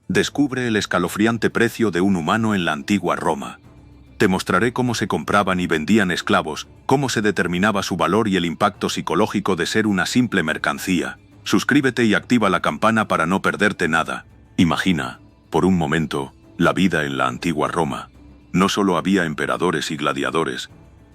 Descubre el escalofriante precio de un humano en la antigua Roma. Te mostraré cómo se compraban y vendían esclavos, cómo se determinaba su valor y el impacto psicológico de ser una simple mercancía. Suscríbete y activa la campana para no perderte nada. Imagina, por un momento, la vida en la antigua Roma. No solo había emperadores y gladiadores,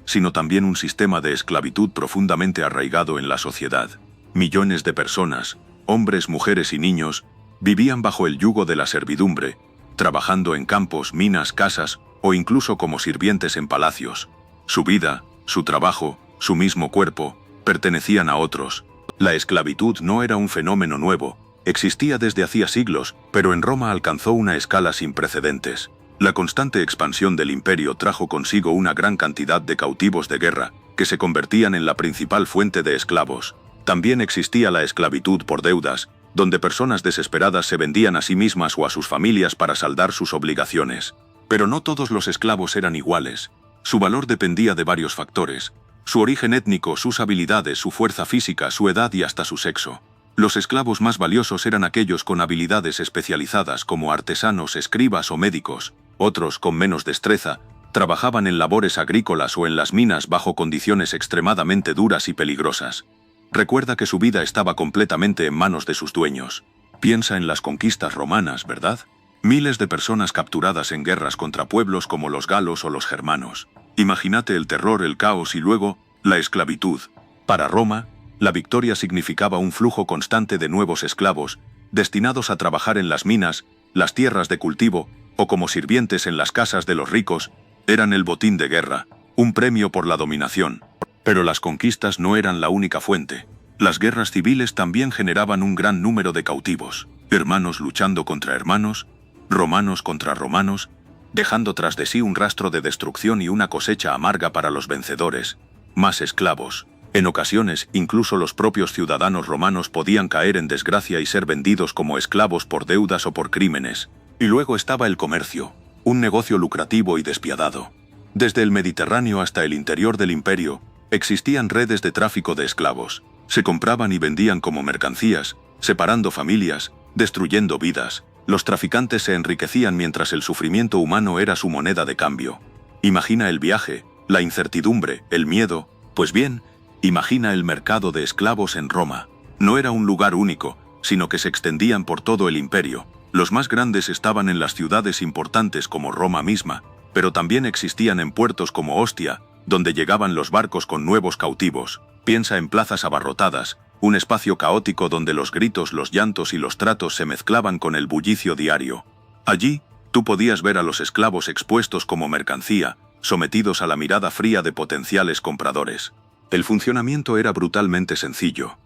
sino también un sistema de esclavitud profundamente arraigado en la sociedad. Millones de personas, hombres, mujeres y niños, vivían bajo el yugo de la servidumbre, trabajando en campos, minas, casas o incluso como sirvientes en palacios. Su vida, su trabajo, su mismo cuerpo, pertenecían a otros. La esclavitud no era un fenómeno nuevo, existía desde hacía siglos, pero en Roma alcanzó una escala sin precedentes. La constante expansión del imperio trajo consigo una gran cantidad de cautivos de guerra, que se convertían en la principal fuente de esclavos. También existía la esclavitud por deudas, donde personas desesperadas se vendían a sí mismas o a sus familias para saldar sus obligaciones. Pero no todos los esclavos eran iguales. Su valor dependía de varios factores: su origen étnico, sus habilidades, su fuerza física, su edad y hasta su sexo. Los esclavos más valiosos eran aquellos con habilidades especializadas como artesanos, escribas o médicos. Otros, con menos destreza, trabajaban en labores agrícolas o en las minas bajo condiciones extremadamente duras y peligrosas. Recuerda que su vida estaba completamente en manos de sus dueños. Piensa en las conquistas romanas, ¿verdad? Miles de personas capturadas en guerras contra pueblos como los galos o los germanos. Imagínate el terror, el caos y luego, la esclavitud. Para Roma, la victoria significaba un flujo constante de nuevos esclavos, destinados a trabajar en las minas, las tierras de cultivo, o como sirvientes en las casas de los ricos. Eran el botín de guerra, un premio por la dominación. Pero las conquistas no eran la única fuente. Las guerras civiles también generaban un gran número de cautivos, hermanos luchando contra hermanos, romanos contra romanos, dejando tras de sí un rastro de destrucción y una cosecha amarga para los vencedores. Más esclavos. En ocasiones, incluso los propios ciudadanos romanos podían caer en desgracia y ser vendidos como esclavos por deudas o por crímenes. Y luego estaba el comercio, un negocio lucrativo y despiadado. Desde el Mediterráneo hasta el interior del imperio, existían redes de tráfico de esclavos. Se compraban y vendían como mercancías, separando familias, destruyendo vidas. Los traficantes se enriquecían mientras el sufrimiento humano era su moneda de cambio. Imagina el viaje, la incertidumbre, el miedo. Pues bien, imagina el mercado de esclavos en Roma. No era un lugar único, sino que se extendían por todo el imperio. Los más grandes estaban en las ciudades importantes como Roma misma, pero también existían en puertos como Ostia, donde llegaban los barcos con nuevos cautivos. Piensa en plazas abarrotadas, un espacio caótico donde los gritos, los llantos y los tratos se mezclaban con el bullicio diario. Allí, tú podías ver a los esclavos expuestos como mercancía, sometidos a la mirada fría de potenciales compradores. El funcionamiento era brutalmente sencillo.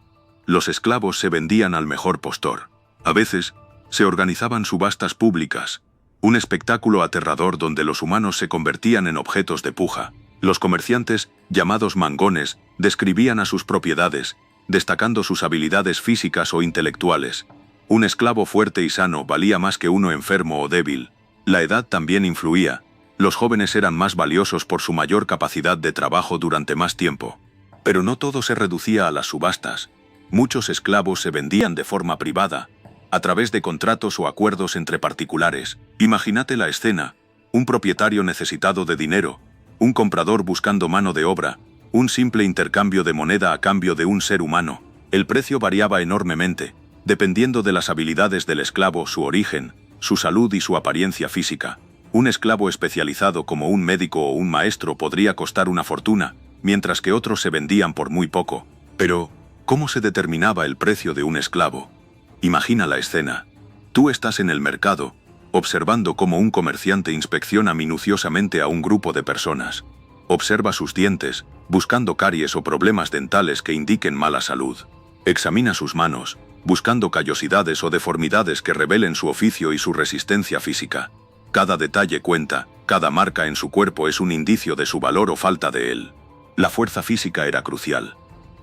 Los esclavos se vendían al mejor postor. A veces, se organizaban subastas públicas, un espectáculo aterrador donde los humanos se convertían en objetos de puja. Los comerciantes, llamados mangones, describían a sus propiedades, destacando sus habilidades físicas o intelectuales. Un esclavo fuerte y sano valía más que uno enfermo o débil. La edad también influía. Los jóvenes eran más valiosos por su mayor capacidad de trabajo durante más tiempo. Pero no todo se reducía a las subastas. Muchos esclavos se vendían de forma privada, a través de contratos o acuerdos entre particulares. Imagínate la escena: un propietario necesitado de dinero, un comprador buscando mano de obra, un simple intercambio de moneda a cambio de un ser humano. El precio variaba enormemente, dependiendo de las habilidades del esclavo, su origen, su salud y su apariencia física. Un esclavo especializado como un médico o un maestro podría costar una fortuna, mientras que otros se vendían por muy poco. Pero, ¿cómo se determinaba el precio de un esclavo? Imagina la escena. Tú estás en el mercado, observando cómo un comerciante inspecciona minuciosamente a un grupo de personas. Observa sus dientes, buscando caries o problemas dentales que indiquen mala salud. Examina sus manos, buscando callosidades o deformidades que revelen su oficio y su resistencia física. Cada detalle cuenta, cada marca en su cuerpo es un indicio de su valor o falta de él. La fuerza física era crucial.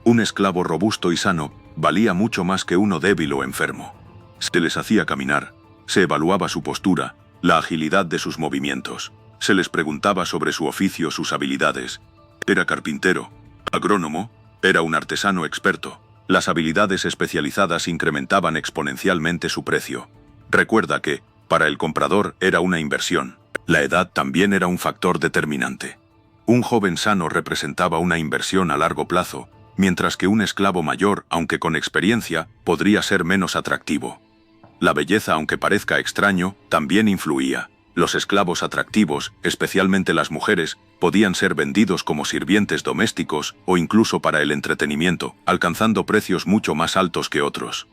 Un esclavo robusto y sano valía mucho más que uno débil o enfermo. Se les hacía caminar, se evaluaba su postura, la agilidad de sus movimientos. Se les preguntaba sobre su oficio, sus habilidades. Era carpintero, agrónomo, era un artesano experto. Las habilidades especializadas incrementaban exponencialmente su precio. Recuerda que, Para el comprador era una inversión. La edad también era un factor determinante. Un joven sano representaba una inversión a largo plazo, mientras que un esclavo mayor, aunque con experiencia, podría ser menos atractivo. La belleza, aunque parezca extraño, también influía. Los esclavos atractivos, especialmente las mujeres, podían ser vendidos como sirvientes domésticos o incluso para el entretenimiento, alcanzando precios mucho más altos que otros.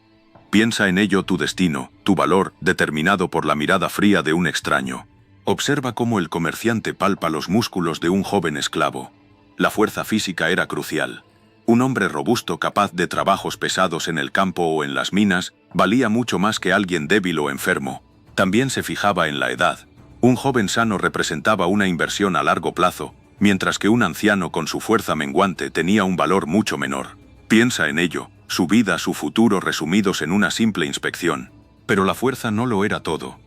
Piensa en ello tu destino, tu valor, determinado por la mirada fría de un extraño. Observa cómo el comerciante palpa los músculos de un joven esclavo. La fuerza física era crucial. Un hombre robusto capaz de trabajos pesados en el campo o en las minas valía mucho más que alguien débil o enfermo. También se fijaba en la edad. Un joven sano representaba una inversión a largo plazo, mientras que un anciano con su fuerza menguante tenía un valor mucho menor. Piensa en ello, su vida, su futuro resumidos en una simple inspección. Pero la fuerza no lo era todo.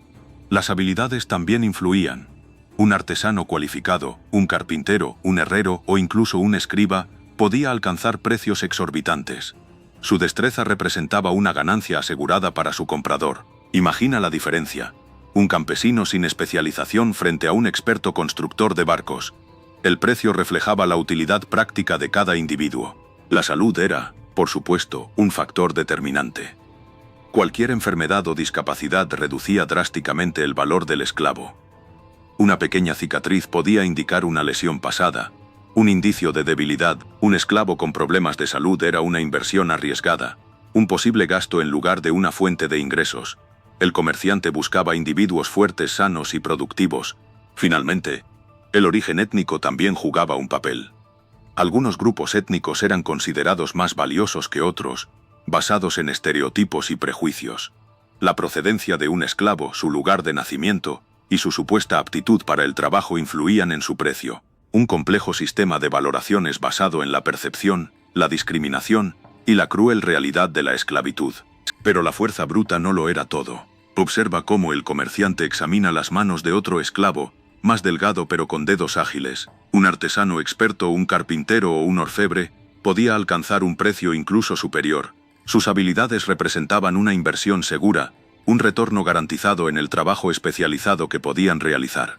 Las habilidades también influían. Un artesano cualificado, un carpintero, un herrero o incluso un escriba podía alcanzar precios exorbitantes. Su destreza representaba una ganancia asegurada para su comprador. Imagina la diferencia. Un campesino sin especialización frente a un experto constructor de barcos. El precio reflejaba la utilidad práctica de cada individuo. La salud era, por supuesto, un factor determinante. Cualquier enfermedad o discapacidad reducía drásticamente el valor del esclavo. Una pequeña cicatriz podía indicar una lesión pasada, un indicio de debilidad. Un esclavo con problemas de salud era una inversión arriesgada, un posible gasto en lugar de una fuente de ingresos. El comerciante buscaba individuos fuertes, sanos y productivos. Finalmente, el origen étnico también jugaba un papel. Algunos grupos étnicos eran considerados más valiosos que otros, basados en estereotipos y prejuicios. La procedencia de un esclavo, su lugar de nacimiento y su supuesta aptitud para el trabajo influían en su precio. Un complejo sistema de valoraciones basado en la percepción, la discriminación y la cruel realidad de la esclavitud. Pero la fuerza bruta no lo era todo. Observa cómo el comerciante examina las manos de otro esclavo, más delgado pero con dedos ágiles. Un artesano experto, un carpintero o un orfebre podía alcanzar un precio incluso superior. Sus habilidades representaban una inversión segura, un retorno garantizado en el trabajo especializado que podían realizar.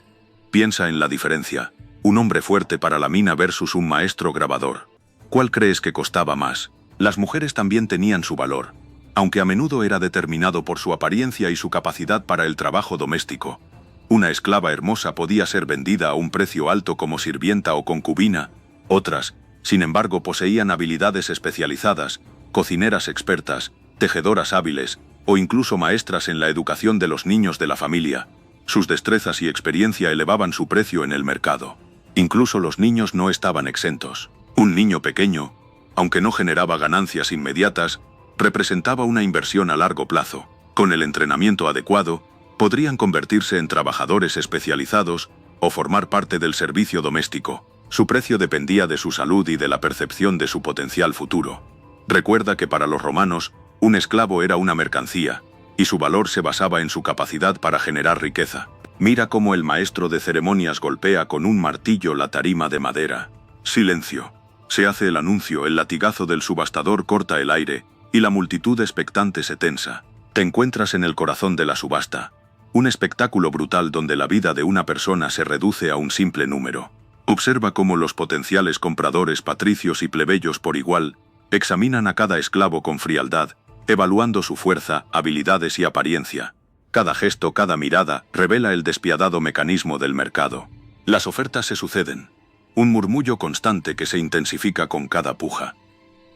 Piensa en la diferencia. Un hombre fuerte para la mina versus un maestro grabador. ¿Cuál crees que costaba más? Las mujeres también tenían su valor, aunque a menudo era determinado por su apariencia y su capacidad para el trabajo doméstico. Una esclava hermosa podía ser vendida a un precio alto como sirvienta o concubina. Otras, sin embargo, poseían habilidades especializadas, cocineras expertas, tejedoras hábiles, o incluso maestras en la educación de los niños de la familia. Sus destrezas y experiencia elevaban su precio en el mercado. Incluso los niños no estaban exentos. Un niño pequeño, aunque no generaba ganancias inmediatas, representaba una inversión a largo plazo. Con el entrenamiento adecuado, podrían convertirse en trabajadores especializados o formar parte del servicio doméstico. Su precio dependía de su salud y de la percepción de su potencial futuro. Recuerda que para los romanos, un esclavo era una mercancía, y su valor se basaba en su capacidad para generar riqueza. Mira cómo el maestro de ceremonias golpea con un martillo la tarima de madera. Silencio. Se hace el anuncio, el latigazo del subastador corta el aire, y la multitud expectante se tensa. Te encuentras en el corazón de la subasta. Un espectáculo brutal donde la vida de una persona se reduce a un simple número. Observa cómo los potenciales compradores, patricios y plebeyos por igual, examinan a cada esclavo con frialdad, evaluando su fuerza, habilidades y apariencia. Cada gesto, cada mirada, revela el despiadado mecanismo del mercado. Las ofertas se suceden. Un murmullo constante que se intensifica con cada puja.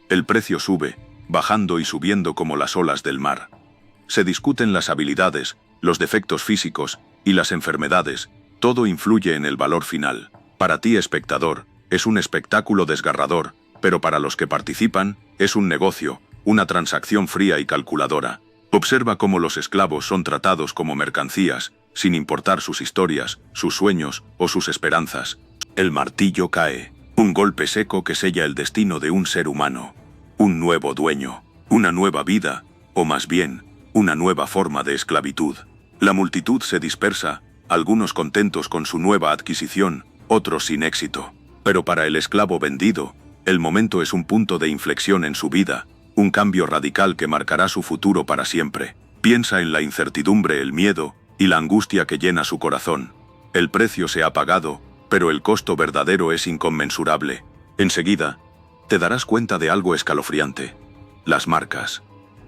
El precio sube, bajando y subiendo como las olas del mar. Se discuten las habilidades, los defectos físicos y las enfermedades. Todo influye en el valor final. Para ti, espectador, es un espectáculo desgarrador, pero para los que participan, es un negocio, una transacción fría y calculadora. Observa cómo los esclavos son tratados como mercancías, sin importar sus historias, sus sueños o sus esperanzas. El martillo cae, un golpe seco que sella el destino de un ser humano. Un nuevo dueño, una nueva vida, o más bien, una nueva forma de esclavitud. La multitud se dispersa, algunos contentos con su nueva adquisición, otros sin éxito. Pero para el esclavo vendido, el momento es un punto de inflexión en su vida, un cambio radical que marcará su futuro para siempre. Piensa en la incertidumbre, el miedo y la angustia que llena su corazón. El precio se ha pagado, pero el costo verdadero es inconmensurable. Enseguida, te darás cuenta de algo escalofriante. Las marcas.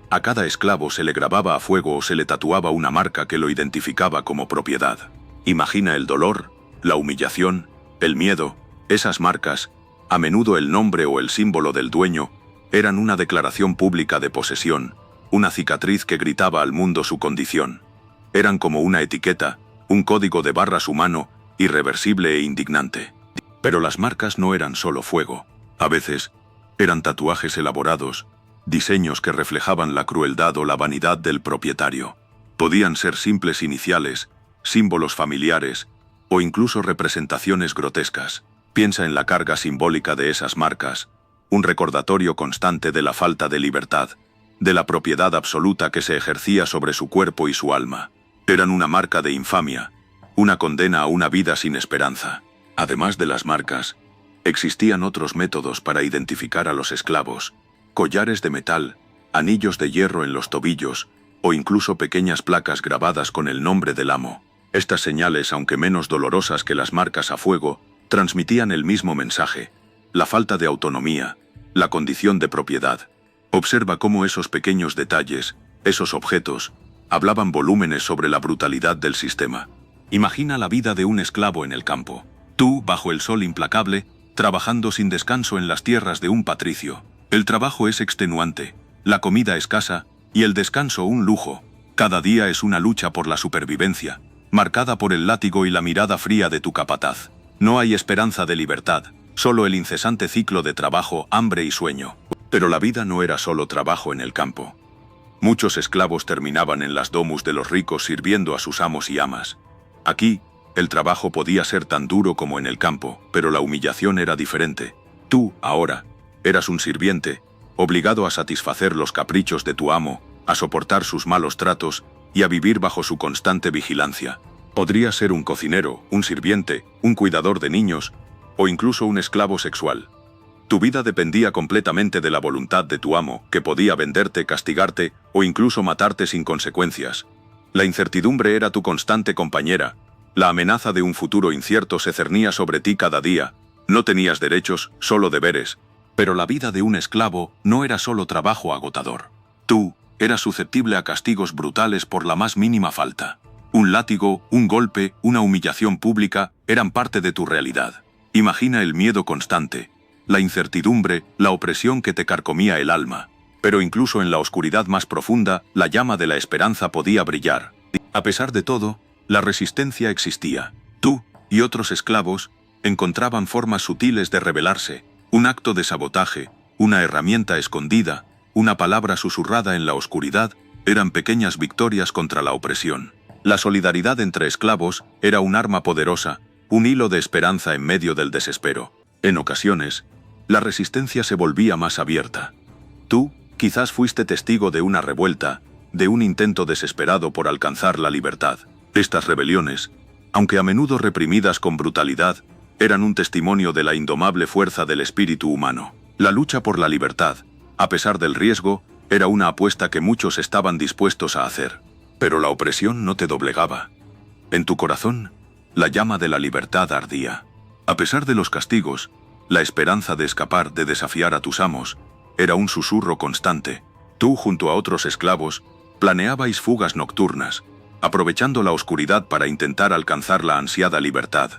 A cada esclavo se le grababa a fuego o se le tatuaba una marca que lo identificaba como propiedad. Imagina el dolor, la humillación, el miedo. Esas marcas, a menudo el nombre o el símbolo del dueño, eran una declaración pública de posesión, una cicatriz que gritaba al mundo su condición. Eran como una etiqueta, un código de barras humano, irreversible e indignante. Pero las marcas no eran solo fuego. A veces, eran tatuajes elaborados, diseños que reflejaban la crueldad o la vanidad del propietario. Podían ser simples iniciales, símbolos familiares, o incluso representaciones grotescas. Piensa en la carga simbólica de esas marcas, un recordatorio constante de la falta de libertad, de la propiedad absoluta que se ejercía sobre su cuerpo y su alma. Eran una marca de infamia, una condena a una vida sin esperanza. Además de las marcas, existían otros métodos para identificar a los esclavos: collares de metal, anillos de hierro en los tobillos, o incluso pequeñas placas grabadas con el nombre del amo. Estas señales, aunque menos dolorosas que las marcas a fuego, transmitían el mismo mensaje: la falta de autonomía, la condición de propiedad. Observa cómo esos pequeños detalles, esos objetos, hablaban volúmenes sobre la brutalidad del sistema. Imagina la vida de un esclavo en el campo. Tú, bajo el sol implacable, trabajando sin descanso en las tierras de un patricio. El trabajo es extenuante, la comida escasa, y el descanso un lujo. Cada día es una lucha por la supervivencia, marcada por el látigo y la mirada fría de tu capataz. No hay esperanza de libertad, solo el incesante ciclo de trabajo, hambre y sueño. Pero la vida no era solo trabajo en el campo. Muchos esclavos terminaban en las domus de los ricos sirviendo a sus amos y amas. Aquí, el trabajo podía ser tan duro como en el campo, pero la humillación era diferente. Tú, ahora, eras un sirviente, obligado a satisfacer los caprichos de tu amo, a soportar sus malos tratos y a vivir bajo su constante vigilancia. Podrías ser un cocinero, un sirviente, un cuidador de niños, o incluso un esclavo sexual. Tu vida dependía completamente de la voluntad de tu amo, que podía venderte, castigarte o incluso matarte sin consecuencias. La incertidumbre era tu constante compañera. La amenaza de un futuro incierto se cernía sobre ti cada día. No tenías derechos, solo deberes. Pero la vida de un esclavo no era solo trabajo agotador. Tú eras susceptible a castigos brutales por la más mínima falta. Un látigo, un golpe, una humillación pública eran parte de tu realidad. Imagina el miedo constante, la incertidumbre, la opresión que te carcomía el alma. Pero incluso en la oscuridad más profunda, la llama de la esperanza podía brillar. A pesar de todo, la resistencia existía. Tú y otros esclavos encontraban formas sutiles de rebelarse, un acto de sabotaje, una herramienta escondida, una palabra susurrada en la oscuridad, eran pequeñas victorias contra la opresión. La solidaridad entre esclavos era un arma poderosa, un hilo de esperanza en medio del desespero. En ocasiones, la resistencia se volvía más abierta. Tú, quizás fuiste testigo de una revuelta, de un intento desesperado por alcanzar la libertad. Estas rebeliones, aunque a menudo reprimidas con brutalidad, eran un testimonio de la indomable fuerza del espíritu humano. La lucha por la libertad, a pesar del riesgo, era una apuesta que muchos estaban dispuestos a hacer. Pero la opresión no te doblegaba. En tu corazón, la llama de la libertad ardía. A pesar de los castigos, la esperanza de escapar, de desafiar a tus amos, era un susurro constante. Tú, junto a otros esclavos, planeabais fugas nocturnas, aprovechando la oscuridad para intentar alcanzar la ansiada libertad.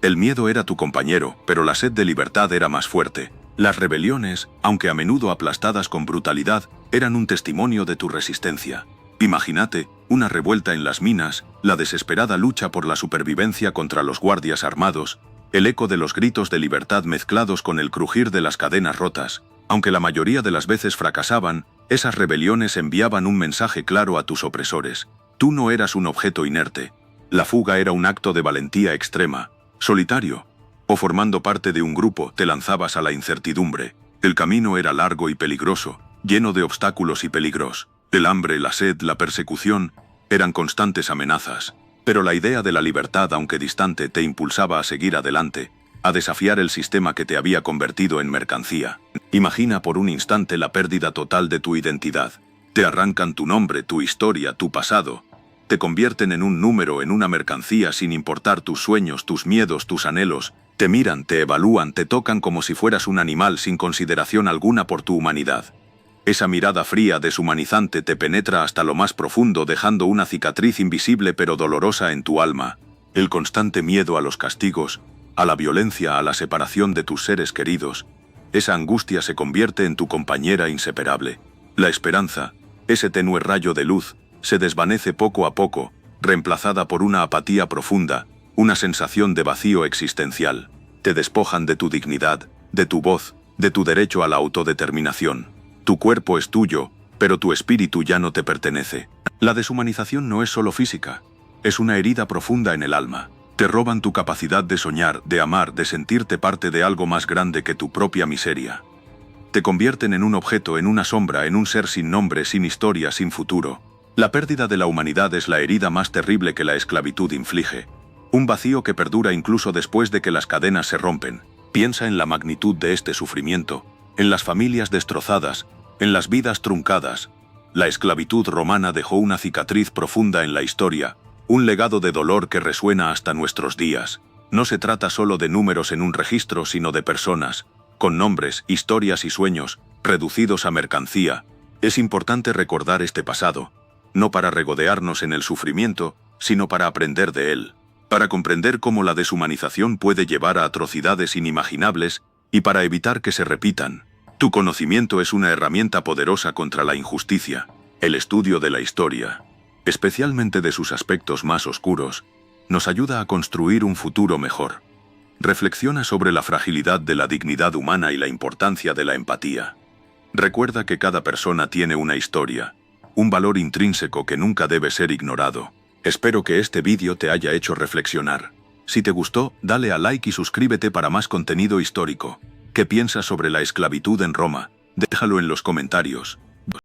El miedo era tu compañero, pero la sed de libertad era más fuerte. Las rebeliones, aunque a menudo aplastadas con brutalidad, eran un testimonio de tu resistencia. Imagínate, una revuelta en las minas, la desesperada lucha por la supervivencia contra los guardias armados, el eco de los gritos de libertad mezclados con el crujir de las cadenas rotas. Aunque la mayoría de las veces fracasaban, esas rebeliones enviaban un mensaje claro a tus opresores. Tú no eras un objeto inerte. La fuga era un acto de valentía extrema. Solitario, o formando parte de un grupo, te lanzabas a la incertidumbre. El camino era largo y peligroso, lleno de obstáculos y peligros. El hambre, la sed, la persecución, eran constantes amenazas. Pero la idea de la libertad, aunque distante, te impulsaba a seguir adelante, a desafiar el sistema que te había convertido en mercancía. Imagina por un instante la pérdida total de tu identidad. Te arrancan tu nombre, tu historia, tu pasado. Te convierten en un número, en una mercancía, sin importar tus sueños, tus miedos, tus anhelos. Te miran, te evalúan, te tocan como si fueras un animal sin consideración alguna por tu humanidad. Esa mirada fría, deshumanizante, te penetra hasta lo más profundo, dejando una cicatriz invisible pero dolorosa en tu alma. El constante miedo a los castigos, a la violencia, a la separación de tus seres queridos. Esa angustia se convierte en tu compañera inseparable. La esperanza, ese tenue rayo de luz, se desvanece poco a poco, reemplazada por una apatía profunda, una sensación de vacío existencial. Te despojan de tu dignidad, de tu voz, de tu derecho a la autodeterminación. Tu cuerpo es tuyo, pero tu espíritu ya no te pertenece. La deshumanización no es solo física, es una herida profunda en el alma. Te roban tu capacidad de soñar, de amar, de sentirte parte de algo más grande que tu propia miseria. Te convierten en un objeto, en una sombra, en un ser sin nombre, sin historia, sin futuro. La pérdida de la humanidad es la herida más terrible que la esclavitud inflige. Un vacío que perdura incluso después de que las cadenas se rompen. Piensa en la magnitud de este sufrimiento, en las familias destrozadas, en las vidas truncadas. La esclavitud romana dejó una cicatriz profunda en la historia, un legado de dolor que resuena hasta nuestros días. No se trata solo de números en un registro, sino de personas, con nombres, historias y sueños, reducidos a mercancía. Es importante recordar este pasado, no para regodearnos en el sufrimiento, sino para aprender de él, para comprender cómo la deshumanización puede llevar a atrocidades inimaginables y para evitar que se repitan. Tu conocimiento es una herramienta poderosa contra la injusticia. El estudio de la historia, especialmente de sus aspectos más oscuros, nos ayuda a construir un futuro mejor. Reflexiona sobre la fragilidad de la dignidad humana y la importancia de la empatía. Recuerda que cada persona tiene una historia, un valor intrínseco que nunca debe ser ignorado. Espero que este vídeo te haya hecho reflexionar. Si te gustó, dale a like y suscríbete para más contenido histórico. ¿Qué piensas sobre la esclavitud en Roma? Déjalo en los comentarios.